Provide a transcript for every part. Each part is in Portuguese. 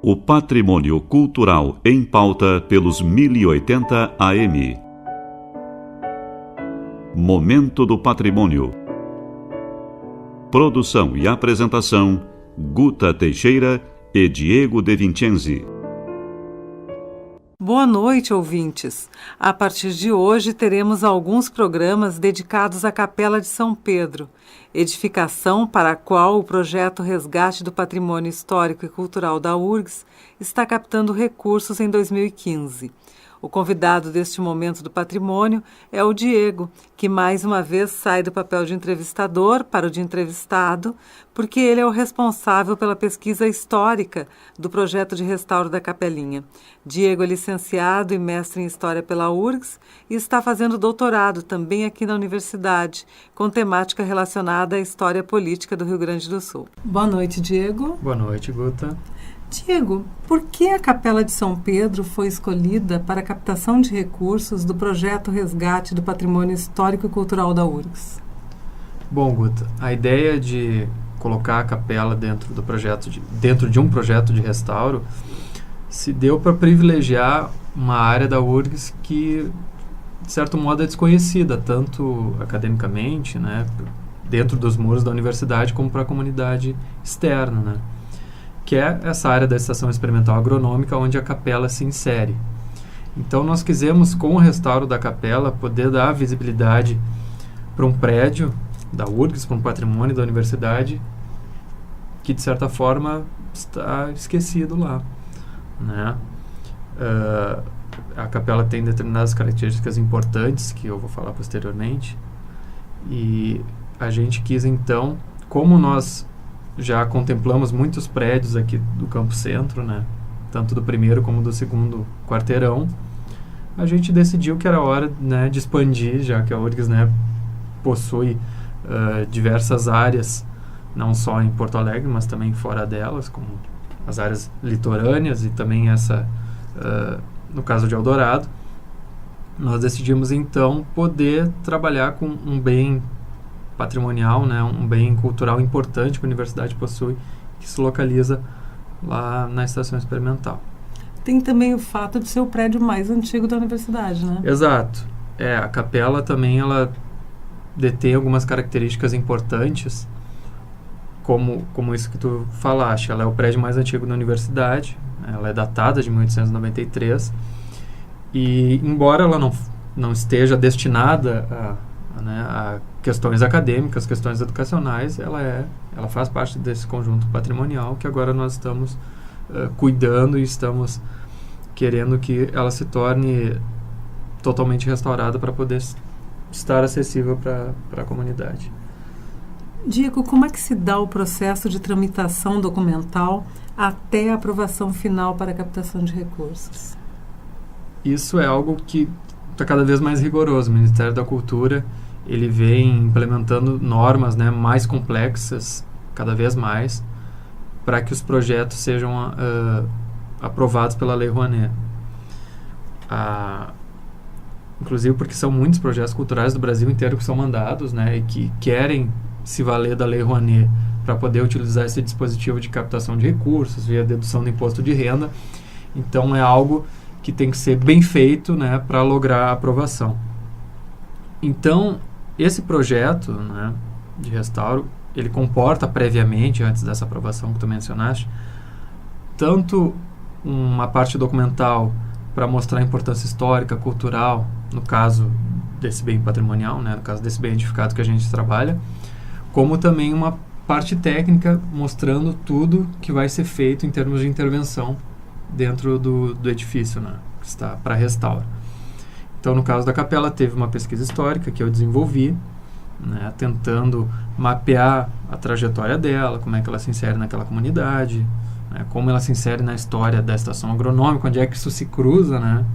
O patrimônio cultural em pauta pelos 1080 AM. Momento do Patrimônio. Produção e apresentação, Guta Teixeira e Diego De Vincenzi. Boa noite, ouvintes. A partir de hoje teremos alguns programas dedicados à Capela de São Pedro, edificação para a qual o projeto Resgate do Patrimônio Histórico e Cultural da URGS está captando recursos em 2015. O convidado deste momento do patrimônio é o Diego, que mais uma vez sai do papel de entrevistador para o de entrevistado, porque ele é o responsável pela pesquisa histórica do projeto de restauro da Capelinha. Diego é licenciado e mestre em História pela URGS e está fazendo doutorado também aqui na universidade, com temática relacionada à história política do Rio Grande do Sul. Boa noite, Diego. Boa noite, Guta. Diego, por que a Capela de São Pedro foi escolhida para a captação de recursos do projeto Resgate do Patrimônio Histórico e Cultural da URGS? Bom, Guta, a ideia de colocar a capela dentro de um projeto de restauro se deu para privilegiar uma área da URGS que, de certo modo, é desconhecida, tanto academicamente, né, dentro dos muros da universidade, como para a comunidade externa, né? Que é essa área da Estação Experimental Agronômica, onde a capela se insere. Então, nós quisemos, com o restauro da capela, poder dar visibilidade para um prédio da URGS, para um patrimônio da universidade, que, de certa forma, está esquecido lá, né? A capela tem determinadas características importantes, que eu vou falar posteriormente, e a gente quis, então, como nós já contemplamos muitos prédios aqui do Campo Centro, né? Tanto do primeiro como do segundo quarteirão. A gente decidiu que era hora, né, de expandir, já que a URGS, né, possui diversas áreas, não só em Porto Alegre, mas também fora delas, como as áreas litorâneas e também essa, no caso de Eldorado. Nós decidimos, então, poder trabalhar com um bem patrimonial, né, um bem cultural importante que a universidade possui, que se localiza lá na Estação Experimental. Tem também o fato de ser o prédio mais antigo da universidade, né? Exato. A capela também, ela detém algumas características importantes, como isso que tu falaste. Ela é o prédio mais antigo da universidade, ela é datada de 1893, e embora ela não esteja destinada a questões acadêmicas, questões educacionais, ela faz parte desse conjunto patrimonial que agora nós estamos cuidando e estamos querendo que ela se torne totalmente restaurada para poder estar acessível para a comunidade. Diego, como é que se dá o processo de tramitação documental até a aprovação final para a captação de recursos? Isso é algo que está cada vez mais rigoroso. O Ministério da Cultura ele vem implementando normas, né, mais complexas, cada vez mais, para que os projetos sejam aprovados pela Lei Rouanet. Inclusive porque são muitos projetos culturais do Brasil inteiro que são mandados, né, e que querem se valer da Lei Rouanet para poder utilizar esse dispositivo de captação de recursos via dedução do imposto de renda. Então, é algo que tem que ser bem feito, né, para lograr a aprovação. Então, esse projeto, né, de restauro, ele comporta previamente, antes dessa aprovação que tu mencionaste, tanto uma parte documental para mostrar a importância histórica, cultural, no caso desse bem patrimonial, né, no caso desse bem edificado que a gente trabalha, como também uma parte técnica mostrando tudo que vai ser feito em termos de intervenção dentro do edifício, né, que está para restauro. Então, no caso da capela, teve uma pesquisa histórica que eu desenvolvi, né, tentando mapear a trajetória dela, como é que ela se insere naquela comunidade, né, como ela se insere na história da Estação Agronômica, onde é que isso se cruza, né,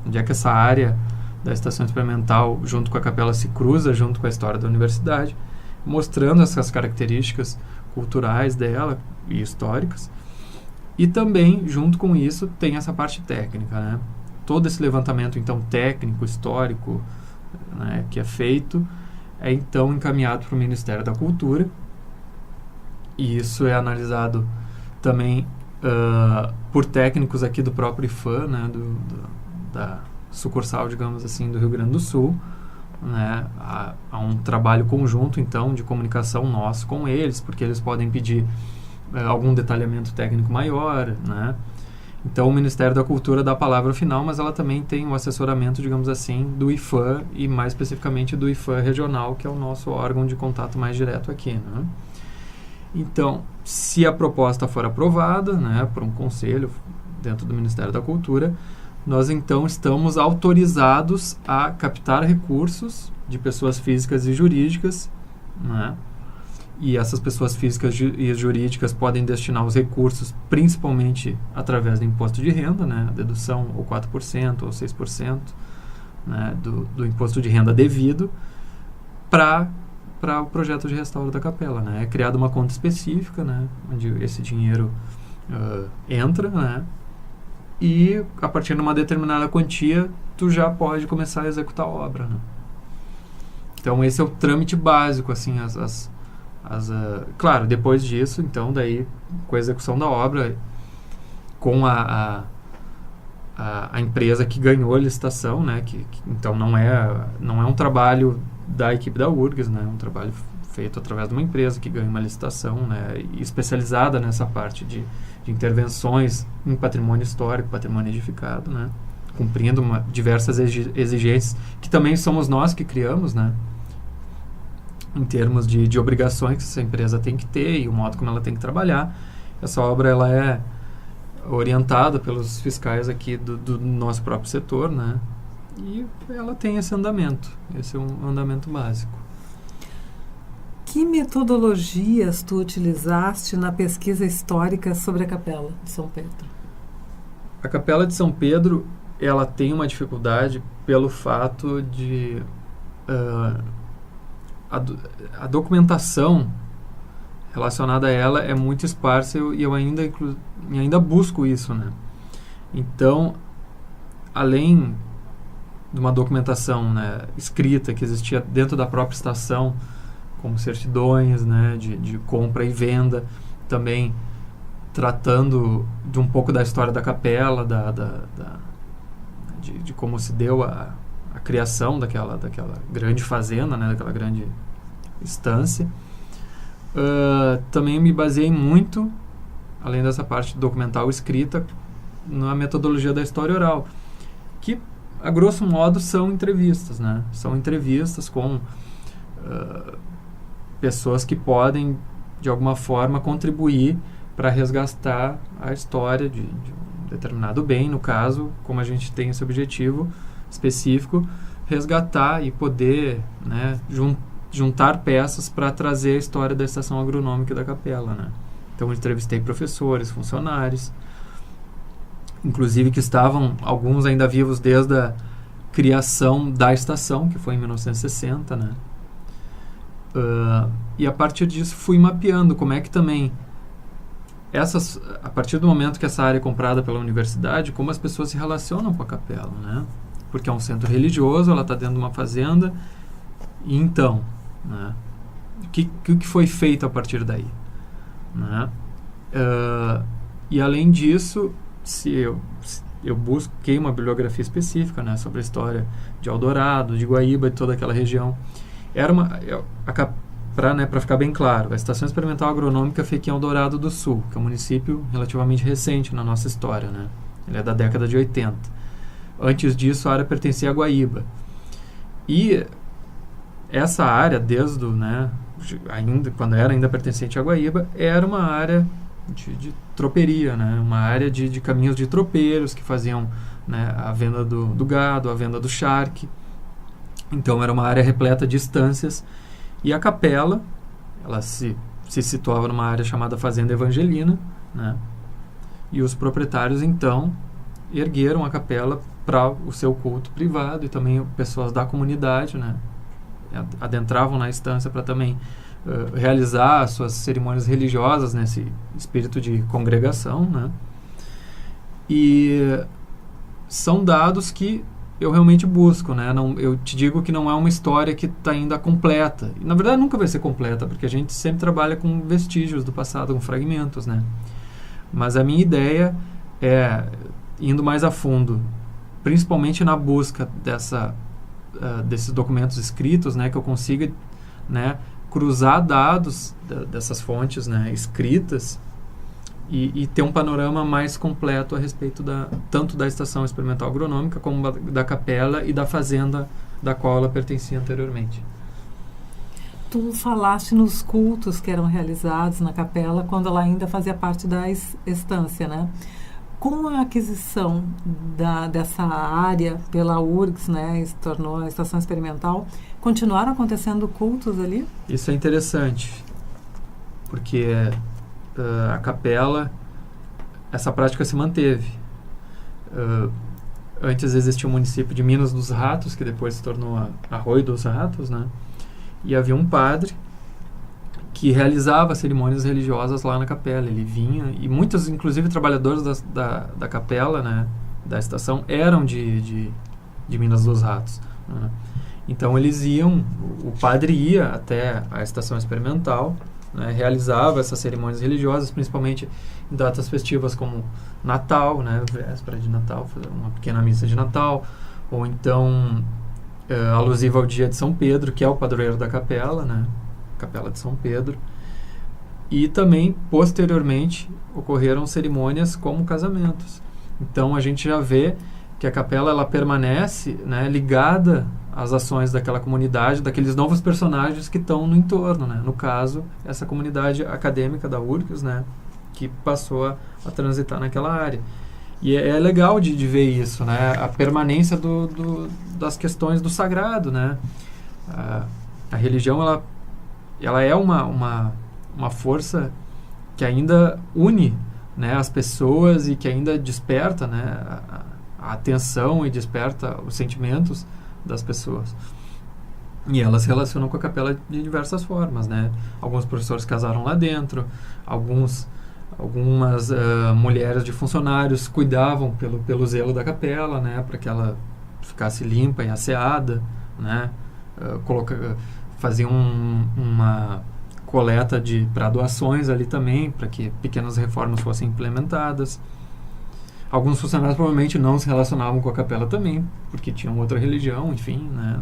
onde é que essa área da Estação Experimental, junto com a capela, se cruza junto com a história da universidade, mostrando essas características culturais dela e históricas. E também, junto com isso, tem essa parte técnica, né? Todo esse levantamento, então, técnico, histórico, né, que é feito, é, então, encaminhado para o Ministério da Cultura. E isso é analisado também por técnicos aqui do próprio IFAM, né, da sucursal, digamos assim, do Rio Grande do Sul, né, há um trabalho conjunto, então, de comunicação nosso com eles, porque eles podem pedir algum detalhamento técnico maior, né. Então, o Ministério da Cultura dá a palavra final, mas ela também tem o assessoramento, digamos assim, do IFAM e, mais especificamente, do IFAM regional, que é o nosso órgão de contato mais direto aqui, né. Então, se a proposta for aprovada, né, por um conselho dentro do Ministério da Cultura, nós então estamos autorizados a captar recursos de pessoas físicas e jurídicas, né, e essas pessoas físicas e jurídicas podem destinar os recursos principalmente através do imposto de renda, né, a dedução ou 4% ou 6%, né, do imposto de renda devido para o projeto de restauro da capela, né. É criada uma conta específica, né, onde esse dinheiro entra, né, e a partir de uma determinada quantia tu já pode começar a executar a obra, né. Então esse é o trâmite básico, assim, claro, depois disso, então daí com a execução da obra, com a empresa que ganhou a licitação, né, que então não é um trabalho da equipe da URGS, né, é um trabalho feito através de uma empresa que ganha uma licitação, né, especializada nessa parte de intervenções em patrimônio histórico, patrimônio edificado, né, cumprindo diversas exigências que também somos nós que criamos, né, em termos de obrigações que essa empresa tem que ter e o modo como ela tem que trabalhar. Essa obra ela é orientada pelos fiscais aqui do nosso próprio setor, né, e ela tem esse andamento. Esse é um andamento básico. Que metodologias tu utilizaste na pesquisa histórica sobre a Capela de São Pedro? A Capela de São Pedro, ela tem uma dificuldade pelo fato de a documentação relacionada a ela é muito esparsa e eu ainda busco isso, né? Então, além de uma documentação, né, escrita que existia dentro da própria estação, como certidões, né, de compra e venda, também tratando de um pouco da história da capela, de como se deu a criação daquela grande fazenda, né, daquela grande estância. Também me baseei muito, além dessa parte documental escrita, na metodologia da história oral, que, a grosso modo, são entrevistas, né? São entrevistas com pessoas que podem, de alguma forma, contribuir para resgatar a história de um determinado bem, no caso, como a gente tem esse objetivo específico, resgatar e poder, né, juntar peças para trazer a história da estação agronômica da capela, né? Então, eu entrevistei professores, funcionários, inclusive que estavam, alguns ainda vivos desde a criação da estação, que foi em 1960, né? E a partir disso fui mapeando como é que também a partir do momento que essa área é comprada pela universidade, como as pessoas se relacionam com a capela, né? Porque é um centro religioso, ela está dentro de uma fazenda, e então, né, o que foi feito a partir daí, né? E além disso, eu busquei uma bibliografia específica, né, sobre a história de Eldorado, de Guaíba, de toda aquela região. Para ficar bem claro, a Estação Experimental Agronômica fica em Eldorado do Sul, que é um município relativamente recente na nossa história, né? Ele é da década de 80. Antes disso, a área pertencia a Guaíba. E essa área, quando era ainda pertencente a Guaíba, era uma área de troperia, né? Uma área de caminhos de tropeiros que faziam, né, a venda do gado, a venda do charque. Então, era uma área repleta de estâncias. E a capela, ela se situava numa área chamada Fazenda Evangelina, né? E os proprietários, então, ergueram a capela para o seu culto privado e também pessoas da comunidade, né, adentravam na estância para também realizar as suas cerimônias religiosas nesse espírito de congregação, né? E são dados que eu realmente busco, né? Eu te digo que não é uma história que está ainda completa. E, na verdade, nunca vai ser completa, porque a gente sempre trabalha com vestígios do passado, com fragmentos, né? Mas a minha ideia é, indo mais a fundo, principalmente na busca desses documentos escritos, né, que eu consiga, né, cruzar dados dessas fontes, né, escritas e ter um panorama mais completo a respeito tanto da Estação Experimental Agronômica como da capela e da fazenda da qual ela pertencia anteriormente. Tu falaste nos cultos que eram realizados na capela quando ela ainda fazia parte da estância, né? Com a aquisição dessa área pela URGS, né, se tornou a Estação Experimental, continuaram acontecendo cultos ali? Isso é interessante, porque a capela, essa prática se manteve. Antes existia o município de Minas dos Ratos, que depois se tornou Arroio dos Ratos, né? E havia um padre que realizava cerimônias religiosas lá na capela. Ele vinha, e muitos, inclusive, trabalhadores da capela, né, da estação, eram de Minas dos Ratos, né? Então eles iam, o padre ia até a Estação Experimental, né, realizava essas cerimônias religiosas, principalmente em datas festivas como Natal, né, véspera de Natal, fazer uma pequena missa de Natal, ou então alusiva ao dia de São Pedro, que é o padroeiro da capela, né, Capela de São Pedro. E também, posteriormente, ocorreram cerimônias como casamentos. Então a gente já vê que a capela ela permanece, né, ligada às ações daquela comunidade, daqueles novos personagens que estão no entorno, né? No caso, essa comunidade acadêmica da URGS, né, que passou a transitar naquela área. E é legal de ver isso, né? A permanência das questões do sagrado, né? A religião ela é uma força que ainda une, né, as pessoas e que ainda desperta, né, a atenção e desperta os sentimentos das pessoas. E elas se relacionam com a capela de diversas formas, né? Alguns professores casaram lá dentro, algumas mulheres de funcionários cuidavam pelo zelo da capela, né, para que ela ficasse limpa e asseada, né? Faziam uma coleta para doações ali também, para que pequenas reformas fossem implementadas. Alguns funcionários provavelmente não se relacionavam com a capela também, porque tinham outra religião, enfim, né,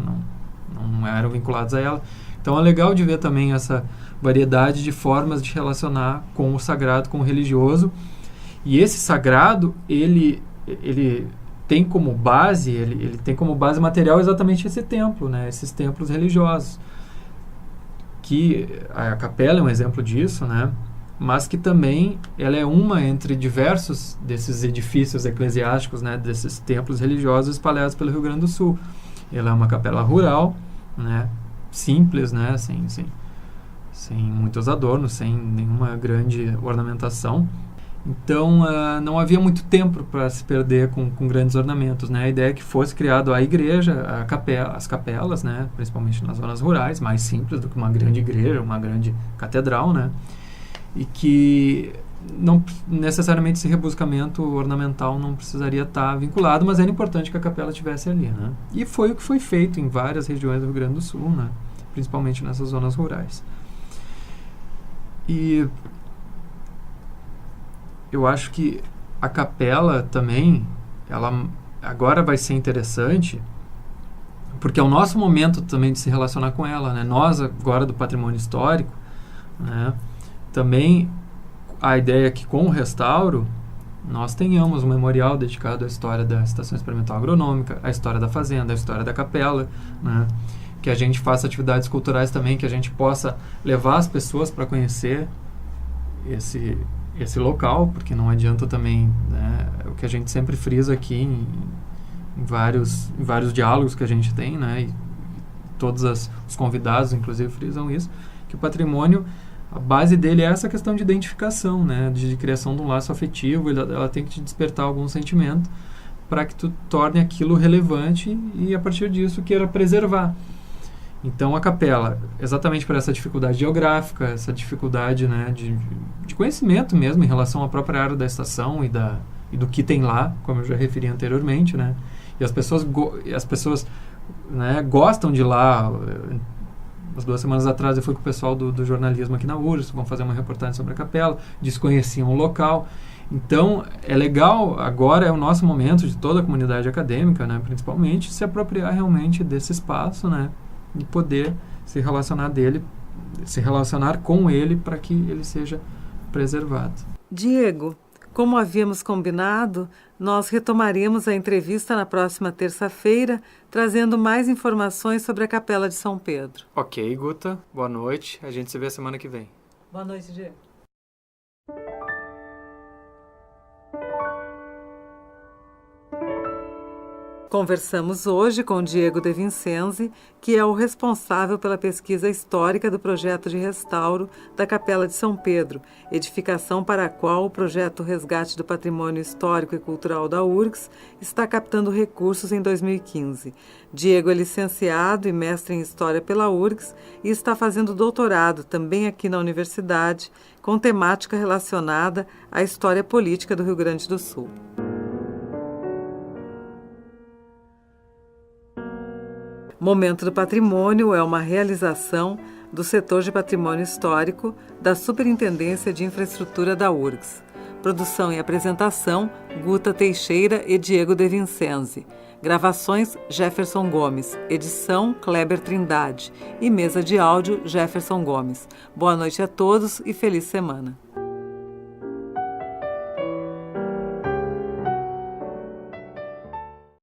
não eram vinculados a ela. Então é legal de ver também essa variedade de formas de relacionar com o sagrado, com o religioso. E esse sagrado, ele tem como base, ele tem como base material exatamente esse templo, né, esses templos religiosos. Que a capela é um exemplo disso, né? Mas que também ela é uma entre diversos desses edifícios eclesiásticos, né? Desses templos religiosos espalhados pelo Rio Grande do Sul. Ela é uma capela rural, né? Simples, né? Sem muitos adornos, sem nenhuma grande ornamentação. Então, não havia muito tempo para se perder com grandes ornamentos, né? A ideia é que fosse criado a igreja, as capelas, né? Principalmente nas zonas rurais, mais simples do que uma grande igreja, uma grande catedral, né? E que não necessariamente esse rebuscamento ornamental não precisaria estar vinculado, mas era importante que a capela estivesse ali, né? E foi o que foi feito em várias regiões do Rio Grande do Sul, né? Principalmente nessas zonas rurais. E eu acho que a capela também, ela agora vai ser interessante, porque é o nosso momento também de se relacionar com ela, né? Nós, agora do patrimônio histórico, né? Também a ideia é que com o restauro nós tenhamos um memorial dedicado à história da Estação Experimental Agronômica, à história da fazenda, à história da capela, né? Que a gente faça atividades culturais também, que a gente possa levar as pessoas para conhecer esse local, porque não adianta também, né, o que a gente sempre frisa aqui em vários diálogos que a gente tem, né, e todos os convidados inclusive frisam isso, que o patrimônio, a base dele é essa questão de identificação, né, de criação de um laço afetivo. Ela tem que te despertar algum sentimento para que tu torne aquilo relevante e a partir disso queira preservar. Então a capela, exatamente por essa dificuldade geográfica, essa dificuldade, né, de conhecimento mesmo em relação à própria área da estação e do que tem lá, como eu já referi anteriormente, né, e as pessoas né, gostam de ir lá. Umas 2 semanas atrás eu fui com o pessoal do jornalismo aqui na URGS, vão fazer uma reportagem sobre a capela, desconheciam o local. Então, é legal, agora é o nosso momento de toda a comunidade acadêmica, né, principalmente, se apropriar realmente desse espaço, né, e poder se relacionar com ele para que ele seja preservado. Diego, como havíamos combinado, nós retomaremos a entrevista na próxima terça-feira, trazendo mais informações sobre a Capela de São Pedro. Ok, Guta. Boa noite. A gente se vê semana que vem. Boa noite, Diego. Conversamos hoje com Diego De Vincenzi, que é o responsável pela pesquisa histórica do projeto de restauro da Capela de São Pedro, edificação para a qual o projeto Resgate do Patrimônio Histórico e Cultural da URGS está captando recursos em 2015. Diego é licenciado e mestre em História pela URGS e está fazendo doutorado também aqui na universidade, com temática relacionada à história política do Rio Grande do Sul. Momento do Patrimônio é uma realização do setor de patrimônio histórico da Superintendência de Infraestrutura da URGS. Produção e apresentação, Guta Teixeira e Diego De Vincenzi. Gravações, Jefferson Gomes. Edição, Kleber Trindade. E mesa de áudio, Jefferson Gomes. Boa noite a todos e feliz semana.